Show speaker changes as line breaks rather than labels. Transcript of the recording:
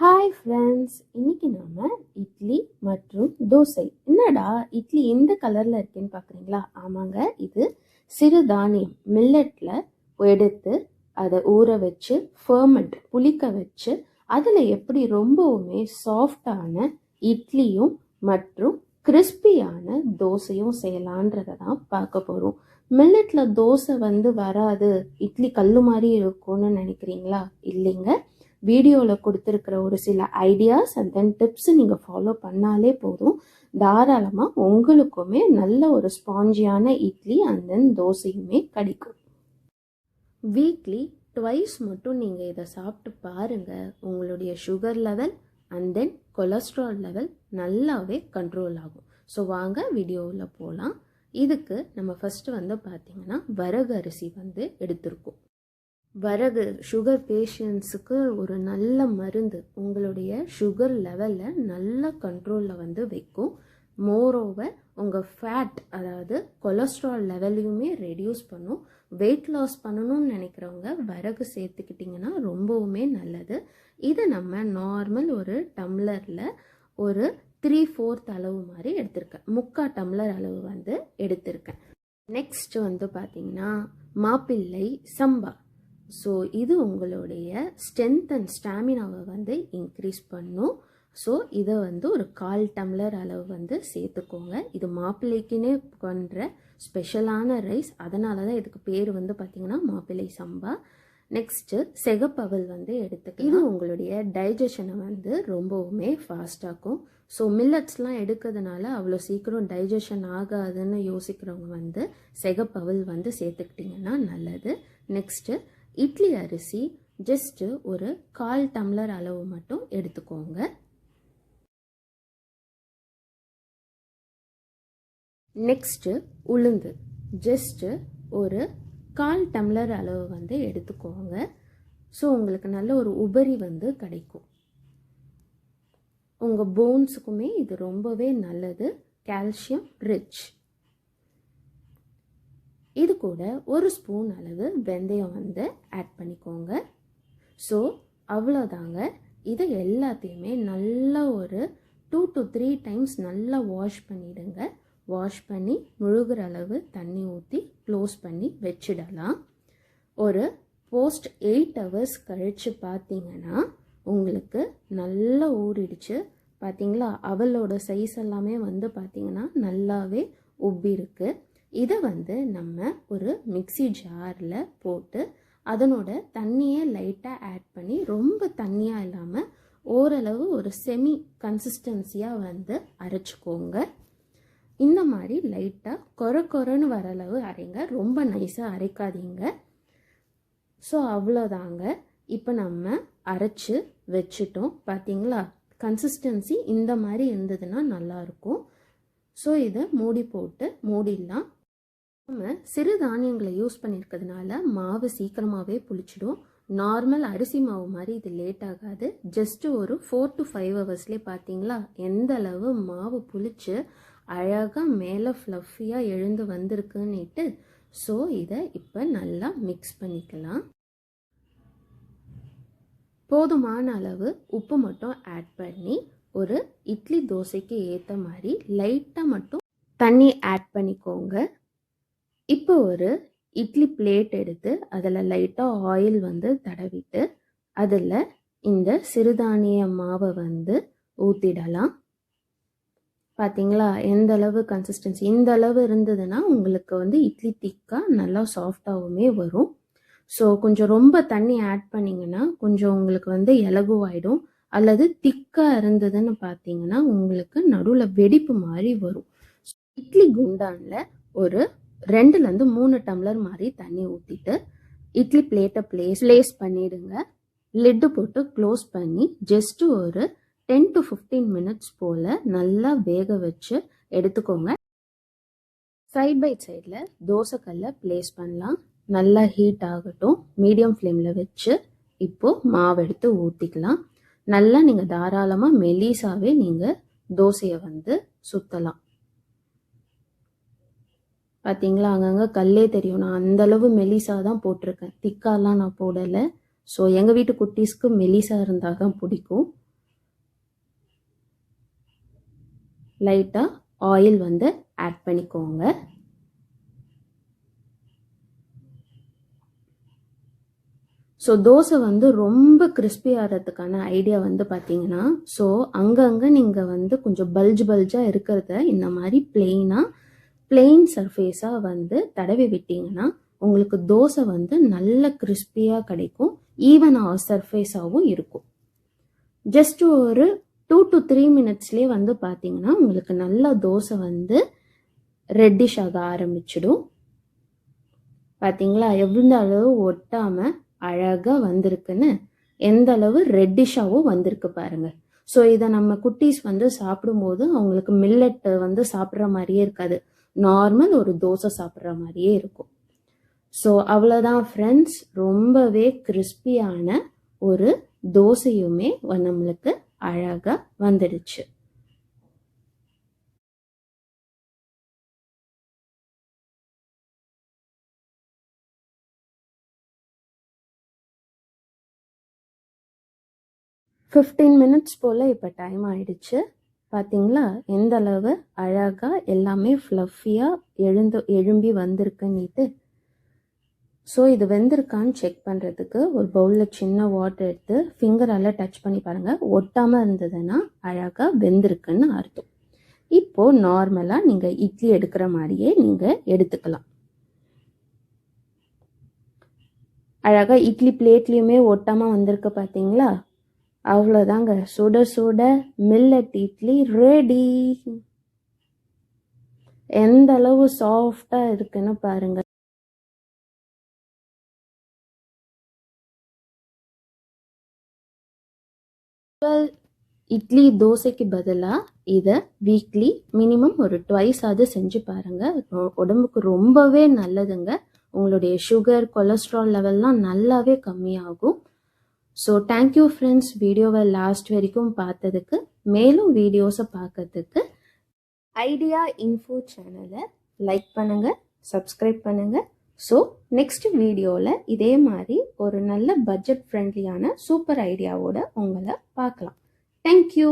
Hi friends, இன்னைக்கு நாம இட்லி மற்றும் தோசை. என்னடா இட்லி இந்த கலர்ல இருக்கேன்னு பார்க்குறீங்களா? ஆமாங்க, இது சிறுதானியம் மில்லட்ல எடுத்து அதை ஊற வச்சு ஃபர்மெண்ட் புளிக்க வச்சு அதில் எப்படி ரொம்பவுமே சாஃப்டான இட்லியும் மற்றும் கிறிஸ்பியான தோசையும் செய்யலான்றதை தான் பார்க்க போகிறோம். மில்லட்ல தோசை வராது, இட்லி கல்லு மாதிரி இருக்கும்னு நினைக்கிறீங்களா? இல்லைங்க, வீடியோவில் கொடுத்துருக்கிற ஒரு சில ஐடியாஸ் அண்ட் தென் டிப்ஸ் நீங்கள் ஃபாலோ பண்ணாலே போதும், தாராளமாக உங்களுக்குமே நல்ல ஒரு ஸ்பாஞ்சியான இட்லி அண்ட் தென் தோசையுமே கிடைக்கும். வீக்லி ட்வைஸ் மட்டும் நீங்கள் இதை சாப்பிட்டு பாருங்கள், உங்களுடைய sugar level and then cholesterol level நல்லாவே கண்ட்ரோல் ஆகும். ஸோ வாங்க வீடியோவில் போகலாம். இதுக்கு நம்ம ஃபஸ்ட்டு பார்த்திங்கன்னா வரகு அரிசி எடுத்திருக்கோம். வரகு சுகர் பேஷண்ட்ஸுக்கு ஒரு நல்ல மருந்து, உங்களுடைய சுகர் லெவலில் நல்ல கண்ட்ரோலில் வைக்கும். மோரோவர் உங்கள் ஃபேட், அதாவது கொலஸ்ட்ரால் லெவலையுமே ரெடியூஸ் பண்ணும். வெயிட் லாஸ் பண்ணணும்னு நினைக்கிறவங்க வரகு சேர்த்துக்கிட்டிங்கன்னா ரொம்பவுமே நல்லது. இதை நம்ம நார்மல் ஒரு டம்ளரில் ஒரு 3/4 அளவு மாதிரி எடுத்திருக்கேன், 3/4 டம்ளர் அளவு எடுத்திருக்கேன். நெக்ஸ்ட் பார்த்திங்கன்னா மாப்பிள்ளை சம்பா. ஸோ இது உங்களுடைய ஸ்ட்ரென்த் அண்ட் ஸ்டாமினாவை இன்க்ரீஸ் பண்ணும். ஸோ இதை ஒரு 1/4 டம்ளர் அளவு சேர்த்துக்கோங்க. இது மாப்பிள்ளைக்குன்னே பண்ணுற ஸ்பெஷலான ரைஸ், அதனால தான் இதுக்கு பேர் பார்த்திங்கன்னா மாப்பிள்ளை சம்பா. நெக்ஸ்ட்டு செகப்பவல் எடுத்துக்கலாம். இது உங்களுடைய டைஜஷனை ரொம்பவுமே ஃபாஸ்டாகும். ஸோ மில்லட்ஸ்லாம் எடுக்கிறதுனால அவ்வளோ சீக்கிரம் டைஜஷன் ஆகாதுன்னு யோசிக்கிறவங்க செகப்பவல் சேர்த்துக்கிட்டிங்கன்னா நல்லது. நெக்ஸ்ட்டு இட்லி அரிசி ஜஸ்ட்டு ஒரு 1/4 டம்ளர் அளவு மட்டும் எடுத்துக்கோங்க. நெக்ஸ்ட்டு உளுந்து ஜஸ்ட்டு ஒரு 1/4 டம்ளர் அளவு எடுத்துக்கோங்க. ஸோ உங்களுக்கு நல்ல ஒரு உபரி கிடைக்கும். உங்கள் போன்ஸுக்குமே இது ரொம்பவே நல்லது, கால்சியம் ரிச். இது கூட ஒரு ஸ்பூன் அளவு வெந்தயம் ஆட் பண்ணிக்கோங்க. ஸோ அவ்வளோதாங்க. இதை எல்லாத்தையுமே நல்லா ஒரு 2 to 3 டைம்ஸ் நல்லா வாஷ் பண்ணிவிடுங்க. வாஷ் பண்ணி முழுகிற அளவு தண்ணி ஊற்றி க்ளோஸ் பண்ணி வச்சிடலாம். ஒரு போஸ்ட் 8 hours கழித்து பார்த்தீங்கன்னா உங்களுக்கு நல்லா ஊறிடுச்சு. பார்த்தீங்களா, அவளோட சைஸ் எல்லாமே பார்த்தீங்கன்னா நல்லாவே உப்பி இருக்கு. இதை நம்ம ஒரு மிக்ஸி ஜாரில் போட்டு அதனோட தண்ணியை லைட்டாக ஆட் பண்ணி, ரொம்ப தண்ணியாக இல்லாமல் ஓரளவு ஒரு செமி கன்சிஸ்டன்சியாக அரைச்சிக்கோங்க. இந்த மாதிரி லைட்டாக கொரன்னு வர அளவு அரைங்க, ரொம்ப நைஸாக அரைக்காதீங்க. ஸோ அவ்வளோதாங்க. இப்போ நம்ம அரைச்சி வச்சிட்டோம். பார்த்தீங்களா, கன்சிஸ்டன்சி இந்த மாதிரி இருந்ததுன்னா நல்லாயிருக்கும். ஸோ இதை மூடி போட்டு மூடிடலாம். நம்ம சிறுதானியங்களை யூஸ் பண்ணியிருக்கிறதுனால மாவு சீக்கிரமாகவே புளிச்சிடும். நார்மல் அரிசி மாவு மாதிரி இது லேட் ஆகாது. ஜஸ்ட்டு ஒரு 4 to 5 ஹவர்ஸ்லேயே பார்த்தீங்களா எந்த அளவு மாவு புளிச்சு அழகாக மேலே ஃப்ளஃபியாக எழுந்து வந்திருக்குன்னுட்டு. ஸோ இதை இப்போ நல்லா மிக்ஸ் பண்ணிக்கலாம். போதுமான அளவு உப்பு மட்டும் ஆட் பண்ணி ஒரு இட்லி தோசைக்கு ஏற்ற மாதிரி லைட்டாக மட்டும் தண்ணி ஆட் பண்ணிக்கோங்க. இப்போ ஒரு இட்லி பிளேட் எடுத்து அதில் லைட்டாக ஆயில் தடவிட்டு அதில் இந்த சிறுதானிய மாவை ஊற்றிடலாம். பார்த்தீங்களா எந்த அளவு கன்சிஸ்டன்சி, இந்த அளவு இருந்ததுன்னா உங்களுக்கு இட்லி திக்காக நல்லா சாஃப்டாகவுமே வரும். ஸோ கொஞ்சம் ரொம்ப தண்ணி ஆட் பண்ணிங்கன்னா கொஞ்சம் உங்களுக்கு இலகுவாயிடும். அல்லது திக்காக இருந்ததுன்னு பார்த்தீங்கன்னா உங்களுக்கு நடுவில் வெடிப்பு மாதிரி வரும். இட்லி குண்டானில் ஒரு 2-3 டம்ளர் மாதிரி தண்ணி ஊற்றிட்டு இட்லி பிளேட்டை பிளேஸ் பண்ணிடுங்க. லிட்டு போட்டு க்ளோஸ் பண்ணி ஜஸ்ட்டு ஒரு 10 to 15 மினிட்ஸ் போல் நல்லா வேக வச்சு எடுத்துக்கோங்க. சைட் பை சைடில் தோசைக்கல்லை பிளேஸ் பண்ணலாம். நல்லா ஹீட் ஆகட்டும். மீடியம் ஃப்ளேமில் வச்சு இப்போது மாவு எடுத்து ஊற்றிக்கலாம். நல்லா நீங்கள் தாராளமாக மெலிசாவே நீங்கள் தோசையை சுற்றலாம். பார்த்தீங்களா, அங்கங்கே கல்லே தெரியும். நான் அந்தளவு மெலிசாக தான் போட்டிருக்கேன், திக்காலாம் நான் போடலை. ஸோ எங்கள் வீட்டு குட்டீஸ்க்கு மெலிசாக இருந்தால் தான் பிடிக்கும். லைட்டாக ஆயில் வந்து ஆட் பண்ணிக்கோங்க. ஸோ தோசை வந்து ரொம்ப கிறிஸ்பி ஆகிறதுக்கான ஐடியா வந்து பார்த்தீங்கன்னா, ஸோ அங்கங்கே நீங்கள் வந்து கொஞ்சம் பல்ஜாக இருக்கிறத இந்த மாதிரி பிளெயின் சர்ஃபேஸாக வந்து தடவி விட்டீங்கன்னா உங்களுக்கு தோசை வந்து நல்ல கிறிஸ்பியாக கிடைக்கும், ஈவனாக சர்ஃபேஸாகவும் இருக்கும். ஜஸ்ட் ஒரு 2 to 3 மினிட்ஸ்லேயே வந்து பார்த்தீங்கன்னா உங்களுக்கு நல்ல தோசை வந்து ரெட்டிஷ் ஆக ஆரம்பிச்சிடும். பார்த்தீங்களா எவ்வளோ அளவு ஒட்டாமல் அழகாக வந்திருக்குன்னு, எந்த அளவு ரெட்டிஷாகவும் வந்திருக்கு பாருங்க. ஸோ இதை நம்ம குட்டீஸ் வந்து சாப்பிடும்போது அவங்களுக்கு மில்லட் வந்து சாப்பிட்ற மாதிரியே இருக்காது, நார்மல் ஒரு தோசை சாப்பிட்ற மாதிரியே இருக்கும். ஸோ அவ்வளோதான் ஃப்ரெண்ட்ஸ், ரொம்பவே கிறிஸ்பியான ஒரு தோசையுமே நம்மளுக்கு அழகாக வந்துடுச்சு. ஃபிஃப்டீன் மினிட்ஸ் போல் இப்போ டைம் ஆயிடுச்சு. பார்த்தீங்களா எந்த அளவு அழகாக எல்லாமே ஃப்ளஃபியாக எழும்பி வந்திருக்குன்னுட்டு. ஸோ இது வெந்திருக்கான்னு செக் பண்ணுறதுக்கு ஒரு பவுலில் சின்ன வாட்டர் எடுத்து ஃபிங்கரால் டச் பண்ணி பாருங்கள். ஒட்டாமல் இருந்ததுன்னா அழகாக வெந்திருக்குன்னு அர்த்தம். இப்போது நார்மலாக நீங்கள் இட்லி எடுக்கிற மாதிரியே நீங்கள் எடுத்துக்கலாம். அழகாக இட்லி பிளேட்லேயுமே ஒட்டாமல் வந்திருக்கு பார்த்தீங்களா? அவ்வளோதாங்க, சுட சுட மில்லட் இட்லி ரெடி. எந்த அளவு சாஃப்டாக இருக்குன்னு பாருங்க. இட்லி தோசைக்கு பதிலாக இதை வீக்லி மினிமம் ஒரு 2 ஆவது செஞ்சு பாருங்க. உடம்புக்கு ரொம்பவே நல்லதுங்க. உங்களுடைய சுகர் கொலஸ்ட்ரால் லெவல்லாம் நல்லாவே கம்மியாகும். ஸோ தேங்க்யூ ஃப்ரெண்ட்ஸ், வீடியோவை லாஸ்ட் வரைக்கும் பார்த்ததுக்கு. மேலும் வீடியோஸை பார்க்கறதுக்கு ஐடியா இன்ஃபோ சேனலை லைக் பண்ணுங்கள், சப்ஸ்கிரைப் பண்ணுங்கள். ஸோ நெக்ஸ்ட் வீடியோவில் இதே மாதிரி ஒரு நல்ல பட்ஜெட் ஃப்ரெண்ட்லியான சூப்பர் ஐடியாவோட உங்களை பார்க்கலாம். தேங்க்யூ.